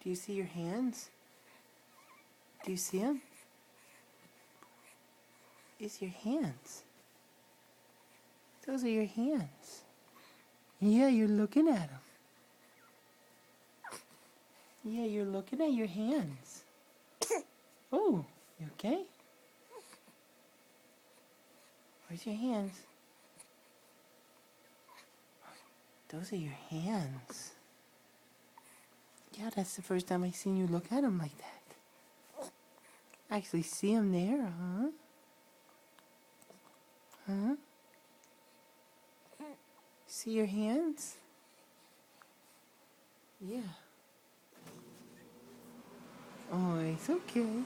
Do you see your hands? Do you see them? It's your hands. Those are your hands. Yeah, you're looking at them. Yeah, you're looking at your hands. Oh, you okay? Where's your hands? Those are your hands. Yeah, that's the first time I've seen you look at them like that. I actually see them there, huh? Huh? See your hands? Yeah. Oh, it's okay.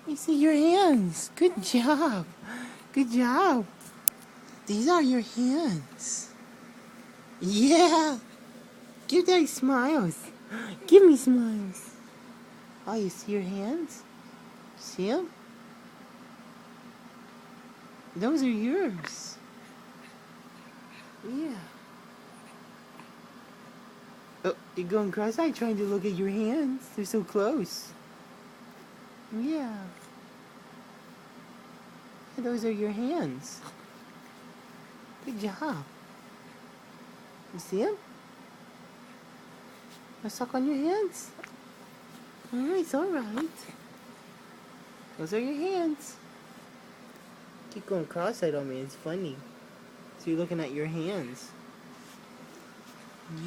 You see your hands. Good job. Good job. These are your hands. Yeah. Give Daddy smiles. Give me smiles. Oh, you see your hands? See them? Those are yours. Yeah. Oh, you're going cross-eyed trying to look at your hands. They're so close. Yeah. Those are your hands. Good job. You see them? I suck on your hands. Oh, it's alright. Those are your hands. Keep going cross-eyed on me. It's funny. So you're looking at your hands.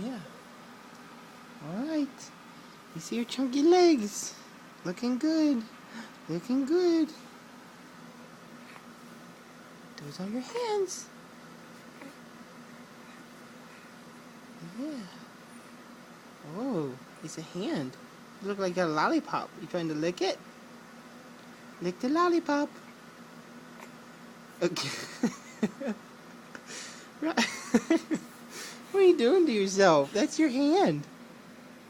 Yeah. Alright. You see your chunky legs. Looking good. Looking good. Those are your hands. Yeah. Oh, it's a hand. You look like a lollipop. You trying to lick it? Lick the lollipop. Okay. Right. What are you doing to yourself? That's your hand.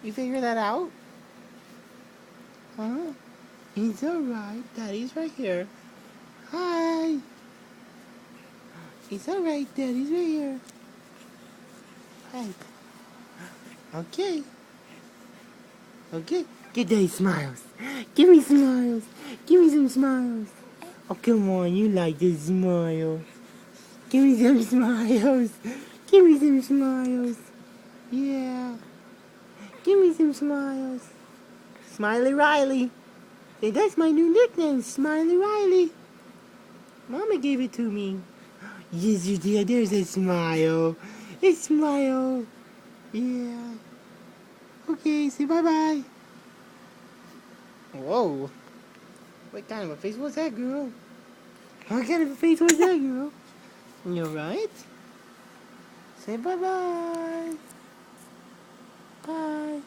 You figure that out? Huh? It's alright. Daddy's right here. Hi. It's alright. Daddy's right here. Hi. Okay. Okay. Give Daddy smiles. Give me smiles. Give me some smiles. Oh, come on. You like to smile. Give me some smiles. Give me some smiles. Yeah. Give me some smiles. Smiley Riley. Hey, that's my new nickname, Smiley Riley. Mama gave it to me. Yes, you did. There's a smile. A smile. Yeah. Okay, say bye-bye. Whoa. What kind of a face was that, girl? What kind of a face was that, girl? You alright? Say bye-bye. Bye.